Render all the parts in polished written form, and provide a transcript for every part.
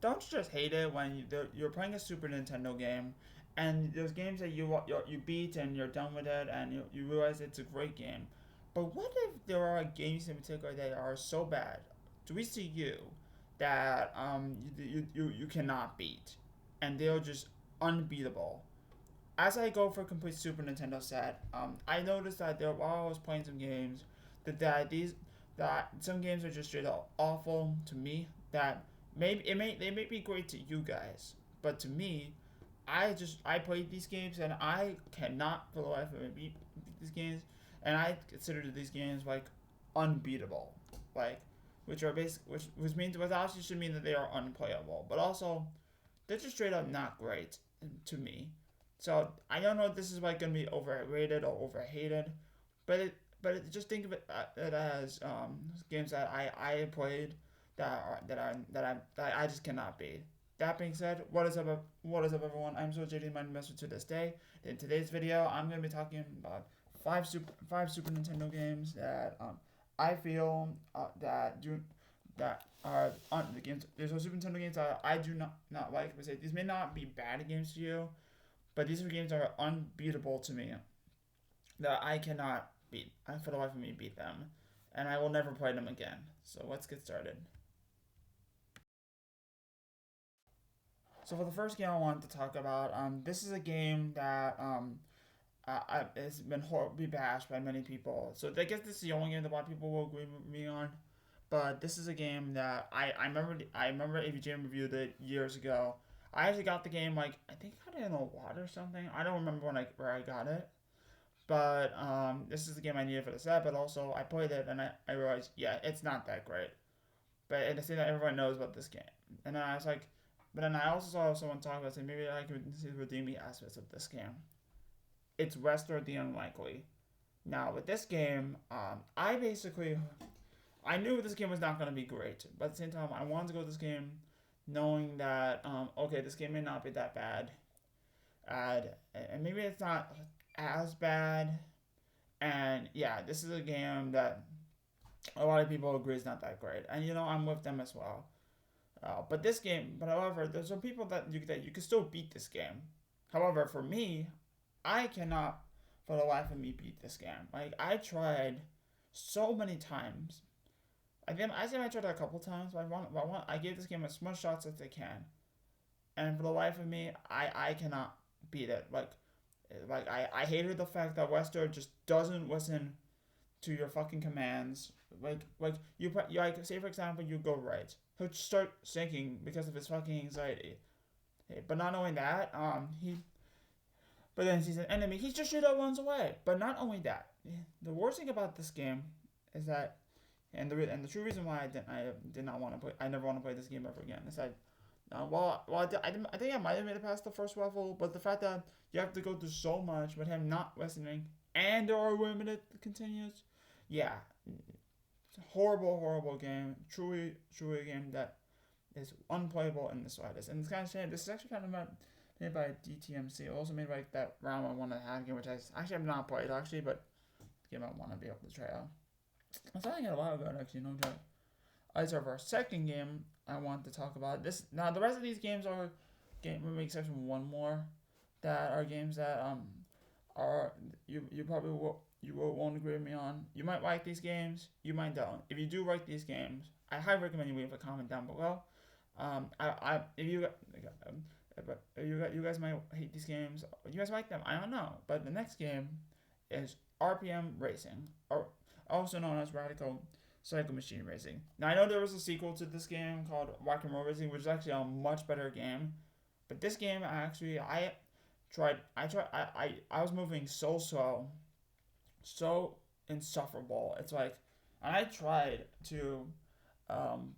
don't you just hate it when you're playing a Super Nintendo game, and there's games that you beat and you're done with it, and you realize it's a great game. But what if there are games in particular that are so bad, to reach to you, that you cannot beat, and they're just unbeatable? As I go for a complete Super Nintendo set, I noticed that there while I was playing some games, that some games are just straight up awful to me. That maybe they may be great to you guys, but to me, I played these games and I cannot for the life of me beat these games, and I consider these games like unbeatable, like which means which obviously should mean that they are unplayable, but also they're just straight up not great to me. So I don't know if this is like gonna be overrated or overhated, just think of it as games that I played that I just cannot beat. That being said, what is up everyone? I'm so JD Mind Master to this day. In today's video, I'm gonna be talking about five Super Nintendo games that I feel that are on the games. There's no Super Nintendo games that I do not like. But say these may not be bad games to you, but these are games that are unbeatable to me that I cannot beat. I for the life of me beat them, and I will never play them again. So let's get started. So for the first game I wanted to talk about, this is a game that it's been horribly bashed by many people. So I guess this is the only game that a lot of people will agree with me on. But this is a game that I remember AVGN reviewed it years ago. I actually got the game like I think I got it in a lot or something. I don't remember where I got it. But this is the game I needed for the set. But also I played it and I realized yeah it's not that great. But it's that everyone knows about this game. And then I was like, but then I also saw someone talk about saying maybe I could see the redeeming aspects of this game. It's Restore the Unlikely. Now with this game, I knew this game was not going to be great, but at the same time, I wanted to go to this game knowing that okay, this game may not be that bad, and maybe it's not as bad, and yeah, this is a game that a lot of people agree is not that great, and I'm with them as well. But however, there's some people that you can still beat this game. However, for me, I cannot for the life of me beat this game. Like I tried so many times. I think I tried it a couple times, but I gave this game as much shots as I can, and for the life of me, I cannot beat it. I hated the fact that Wester just doesn't listen to your fucking commands. You like say for example you go right, he'll start sinking because of his fucking anxiety. But not only that, but then he's an enemy. He just straight up runs away. But not only that, the worst thing about this game is that, and the true reason why I did not want to play, I never want to play this game ever again. Is that, I think I might have made it past the first level, but the fact that you have to go through so much with him not listening, and there are limited continues, yeah, it's a horrible game. Truly a game that is unplayable in the slightest. And it's kind of shame. This is actually kind of made by DTMC. Also made by that round 1.5 game, which I actually have not played actually, but the game I want to be able to try out. I was playing it a while ago actually, no joke. Alright, so for our second game, I want to talk about this. Now the rest of these games are with the exception of one more, that are games that are you probably won't agree with me on. You might like these games, you might don't. If you do like these games, I highly recommend you leave a comment down below. I if you but you guys might hate these games. You guys like them. I don't know. But the next game is RPM Racing, or also known as Radical Cycle Machine Racing. Now I know there was a sequel to this game called Rock and Roll Racing, which is actually a much better game. But this game actually, I was moving so slow, so insufferable. It's like, and I tried to um,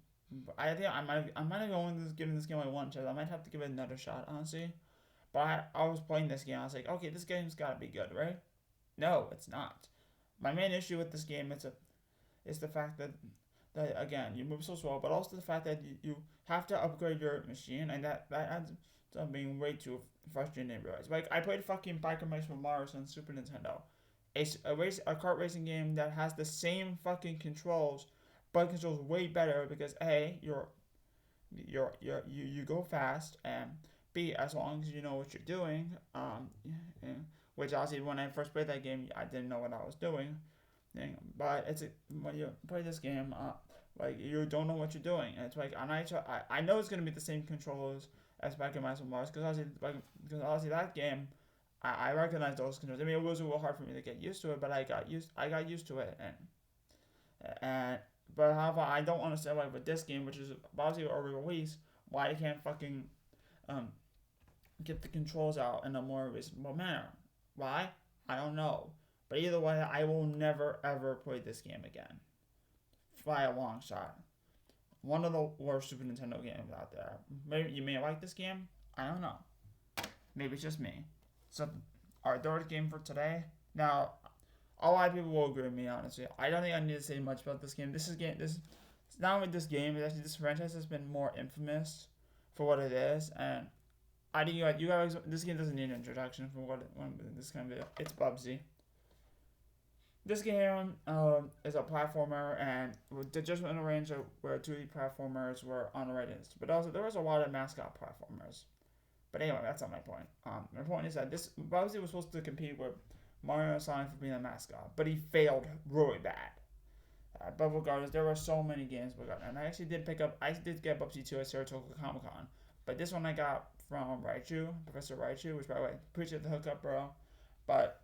I think I might have given this game like one chance. I might have to give it another shot, honestly. But I was playing this game. I was like, okay, this game's gotta be good, right? No, it's not. My main issue with this game is the fact that again you move so slow, but also the fact that you have to upgrade your machine, and that ends up being way too frustrating to realize. Like I played fucking Biker Mice from Mars on Super Nintendo, a kart racing game that has the same fucking controls, but controls way better because a you go fast, and B, as long as you know what you're doing, yeah, which obviously when I first played that game, I didn't know what I was doing. But when you play this game, like you don't know what you're doing, and it's like, and I know it's gonna be the same controls as back in Miles Morales, because obviously that game, I recognize those controls. I mean, it was a little hard for me to get used to it, but I got used to it, and but however, I don't understand why with this game, which is obviously a release, why they can't fucking um get the controls out in a more reasonable manner. Why? I don't know. But either way, I will never ever play this game again. By a long shot. One of the worst Super Nintendo games out there. Maybe you may like this game. I don't know. Maybe it's just me. So, our third game for today. Now, a lot of people will agree with me, honestly. I don't think I need to say much about this game. This not with this game. It's actually this franchise has been more infamous for what it is, and I think you guys. This game doesn't need an introduction for what this kind of video. It's Bubsy. This game is a platformer, and just in a range of where 2D platformers were underrated. But also, there was a lot of mascot platformers. But anyway, that's not my point. My point is that this Bowser was supposed to compete with Mario and Sonic for being a mascot, but he failed really bad. But regardless, there were so many games we got, and I did get Bubsy 2 at Saratoga Comic Con, but this one I got from Raichu, Professor Raichu, which by the way, appreciate the hookup, bro. But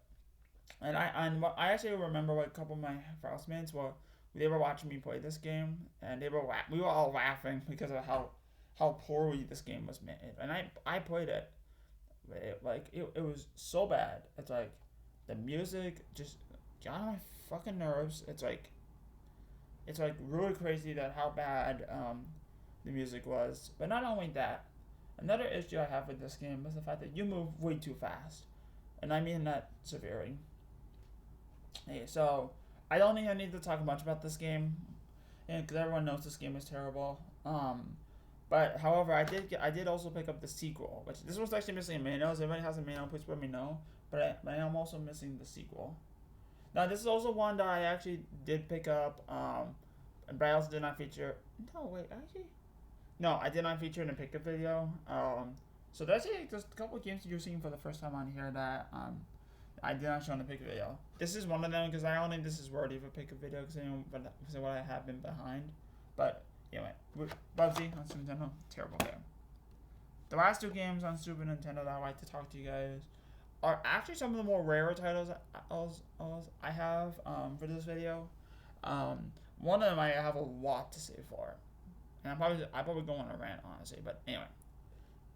I actually remember what a couple of my housemates were. They were watching me play this game, and we were all laughing because of how poorly this game was made. And I played it, it was so bad. It's like the music just got on my fucking nerves. It's like really crazy that how bad the music was. But not only that, another issue I have with this game is the fact that you move way too fast, and I mean that severely. Hey, so I don't think I need to talk much about this game, because everyone knows this game is terrible. But however, I did also pick up the sequel, which this was actually missing a manual. If anybody has a manual, please let me know. But I am also missing the sequel. Now this is also one that I actually did pick up. But I also did not feature. No, wait, actually, no, I did not feature in a pickup video. So there's actually just a couple of games that you're seeing for the first time on here that I did not show in the pickup video. This is one of them because I don't think this is worthy of a pickup video because of what I have been behind. But anyway, Bubsy on Super Nintendo, terrible game. The last two games on Super Nintendo that I'd like to talk to you guys are actually some of the more rarer titles I have for this video. One of them I have a lot to say for, and I probably go on a rant honestly. But anyway,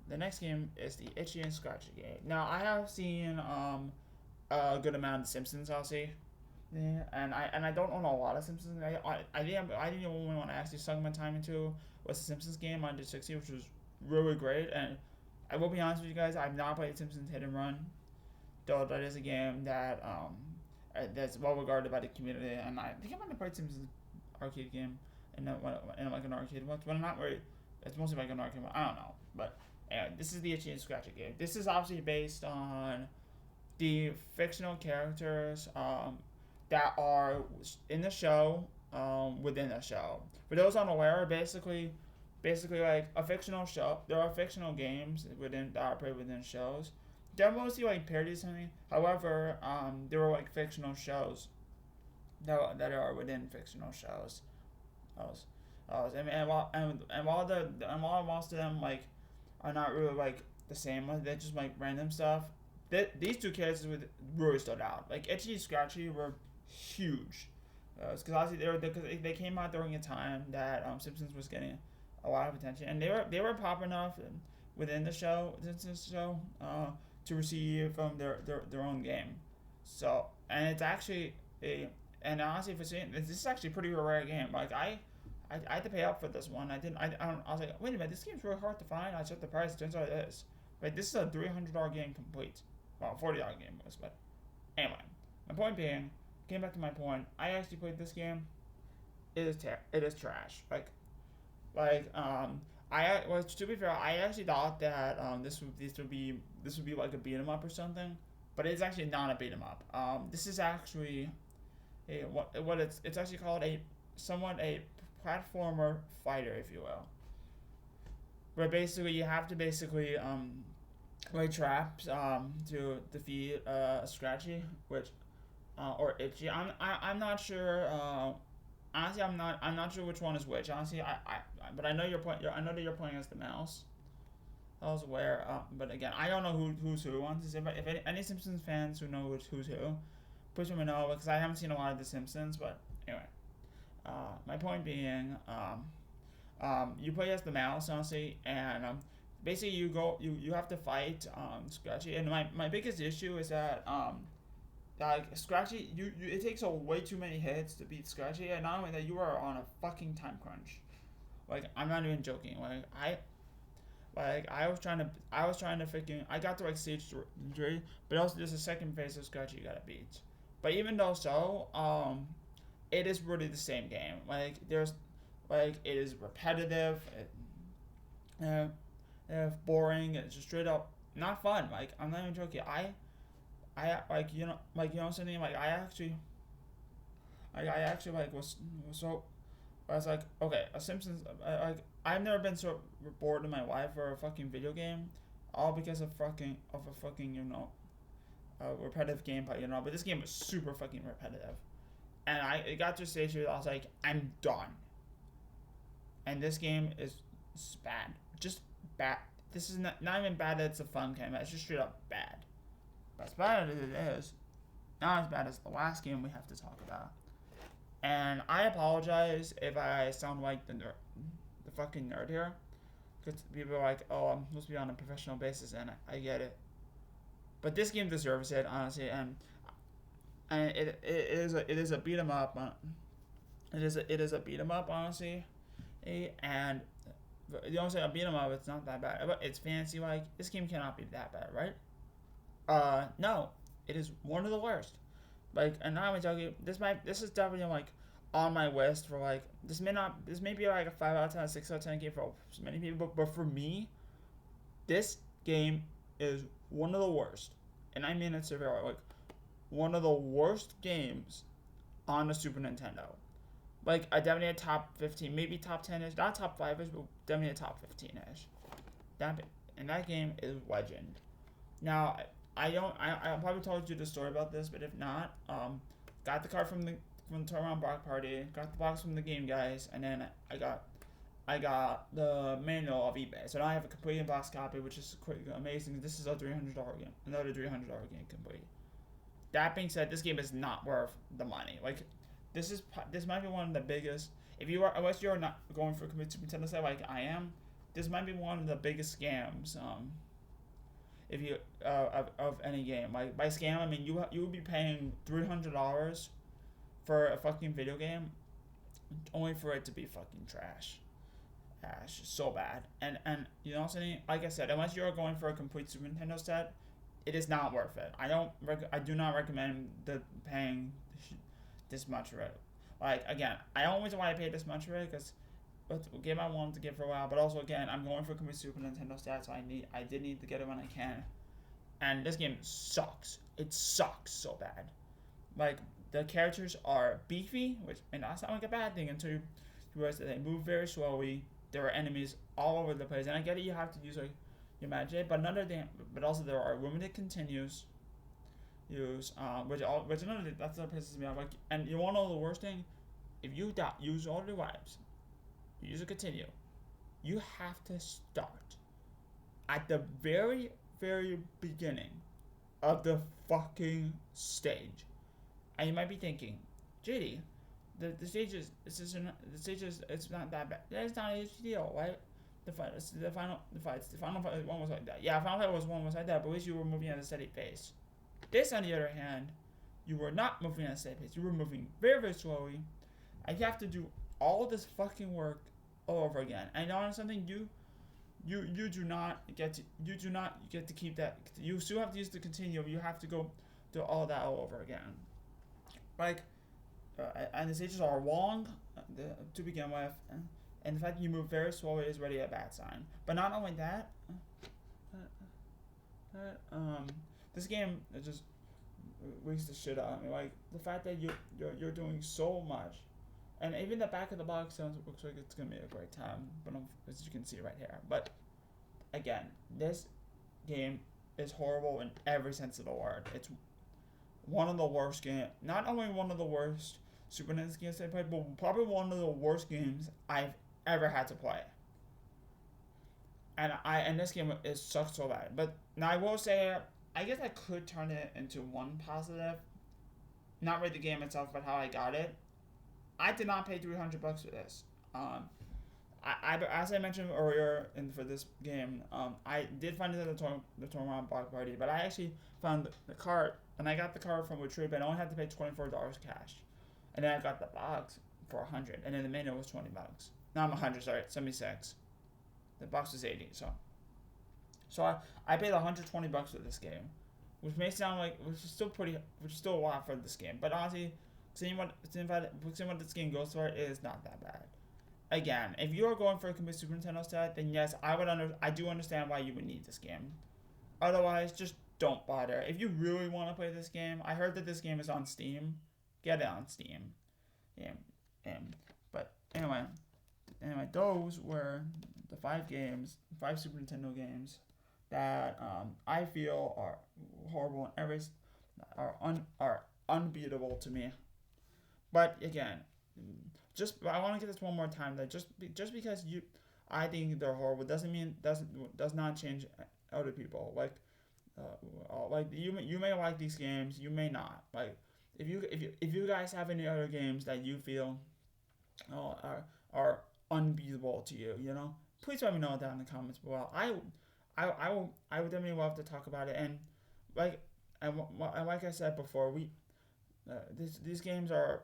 the next game is the Itchy and Scratchy game. Now I have seen a good amount of Simpsons, I'll say. Yeah, and I don't own a lot of Simpsons. I didn't the only one I actually sunk my time into was the Simpsons game on 360, which was really great. And I will be honest with you guys, I've not played Simpsons Hit and Run, though that is a game that's well regarded by the community. And I think I might have played Simpsons arcade game in like an arcade one. Well, not really. It's mostly like an arcade one. I don't know, but anyway, this is the Itchy and Scratchy game. This is obviously based on the fictional characters that are in the show within the show. For those unaware, basically like a fictional show. There are fictional games that are played within shows. They're mostly like parodies or something. However, there are like fictional shows that are within fictional shows. While most of them like are not really like the same, like, they're just like random stuff. These two characters really stood out. Like Itchy and Scratchy were huge, because obviously they came out during a time that Simpsons was getting a lot of attention, and they were popular enough within the show to receive their own game. So and it's actually and honestly for seeing this is actually a pretty rare game. Like I had to pay up for this one. I was like, wait a minute, this game's really hard to find. I checked the price. Turns out it is. Like this is a $300 game complete. Well, $40 game was, but anyway. My point being, came back to my point. I actually played this game. It is trash. To be fair, I actually thought that this would be like a beat 'em up or something, but it's actually not a beat 'em up. This is actually it's actually called a platformer fighter, if you will. where basically you have to basically lay traps to defeat Scratchy, which or Itchy. I'm not sure. Honestly, I'm not sure which one is which. Honestly, but I know your point. I know that you're pointing as the mouse. I was aware, but again, I don't know who's who. Honestly, if any Simpsons fans who know who's who, please let me know because I haven't seen a lot of The Simpsons. But anyway, my point being, you play as the mouse, honestly, and basically you have to fight Scratchy. And my biggest issue is that like Scratchy, it takes a way too many hits to beat Scratchy, and not only that, you are on a fucking time crunch. Like I'm not even joking. I was trying to freaking, I got to like stage 3, but also there's a second phase of Scratchy you gotta beat. But even though so, it is really the same game. It is repetitive, boring. It's just straight up not fun. Like I'm not even joking. Something like I actually like was so I was like, okay, a Simpsons. I've never been so bored in my life for a fucking video game, all because of a fucking repetitive gameplay. But this game was super fucking repetitive, and it got to a stage where I was like, I'm done. And this game is bad, just bad. This is not even bad that it's a fun game. It's just straight up bad. But as bad as it is, not as bad as the last game we have to talk about. And I apologize if I sound like the fucking nerd here, because people are like, "Oh, I'm supposed to be on a professional basis," and I get it. But this game deserves it, honestly, and it is a beat 'em up. It is a beat 'em up, honestly, and you don't say a beat 'em up. It's not that bad, but it's fancy. Like this game cannot be that bad, right? No, it is one of the worst. Like, and I'm tell you, this is definitely like on my list for like this may be like a 5 out of 10, a 6 out of 10 game for many people, but for me, this game is one of the worst, and I mean it severely. Like one of the worst games on the Super Nintendo. Like I definitely a top 15, maybe top 10ish, not top 5ish, but definitely a top 15ish. That game is legend. Now I probably told you the story about this, but if not, got the card from the Turnaround Block Party, got the box from the game guys, and then I got the manual of eBay. So now I have a complete in-box copy, which is amazing. This is a $300 game, another $300 game complete. That being said, this game is not worth the money. Like this might be one of the biggest. Unless you're not going for a complete Super Nintendo set like I am, this might be one of the biggest scams. If you of any game, like by scam I mean you would be paying $300 for a fucking video game, only for it to be fucking trash, so bad. And you know what I'm saying? Like I said, unless you're going for a complete Super Nintendo set, it is not worth it. I do not recommend paying this much for it. Like again, I always want to pay this much for it because game I wanted to get for a while, but also again, I'm going for complete Super Nintendo stats, so I did need to get it when I can. And this game sucks. It sucks so bad. Like the characters are beefy, which may not sound like a bad thing until you realize that they move very slowly. There are enemies all over the place, and I get it. You have to use like your magic, but also there are limited continues. Which another that's what pisses me off. Like, and you want to know the worst thing? If you use all your lives. Use a continue. You have to start at the very, very beginning of the fucking stage. And you might be thinking, JD, the stage is it's not that bad. That's not a huge deal, right? The final fight one was like that. Yeah, final fight one was like that, but at least you were moving at a steady pace. This, on the other hand, you were not moving at a steady pace. You were moving very, very slowly, and you have to do all this fucking work all over again. And you know something, you do not get to keep that. You still have to use the continuum. You have to go do all that all over again. Like, and the stages are long to begin with, and the fact that you move very slowly is already a bad sign. But not only that, this game just wakes the shit out of me. Like the fact that you're doing so much. And even the back of the box looks like it's gonna be a great time, but as you can see right here. But again, this game is horrible in every sense of the word. It's one of the worst games. Not only one of the worst Super NES games I played, but probably one of the worst games I've ever had to play. And this game is sucks so bad. But now I will say, I guess I could turn it into one positive. Not really the game itself, but how I got it. I did not pay $300 for this. As I mentioned earlier, for this game, I did find it at the tournament block party, but I actually found the card, and I got the card from Retrieve, but I only had to pay $24 cash, and then I got the box for $100, and then the manual was $20. No, I'm 100. Sorry, 76. The box was 80. So I paid $120 for this game, which may sound like which is still a lot for this game, but honestly, seeing what this game goes for, it is not that bad. Again, if you are going for a complete Super Nintendo set, then yes, I do understand why you would need this game. Otherwise, just don't bother. If you really want to play this game, I heard that this game is on Steam. Get it on Steam. But anyway, those were the 5 Super Nintendo games that I feel are horrible and are unbeatable to me. But again, I want to get this one more time that just because I think they're horrible does not change other people. Like you may like these games, you may not. Like if you guys have any other games that you feel are unbeatable to you, please let me know down in the comments below. I would definitely love to talk about it, and like I said before, these games are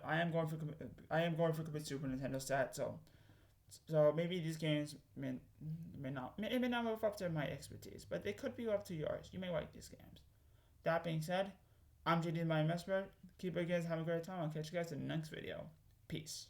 I am going for complete Super Nintendo set, so maybe these games may not live up to my expertise, but they could be up to yours. You may like these games. That being said, I'm JD, my Mesmer. Keep it, guys. Have a great time. I'll catch you guys in the next video. Peace.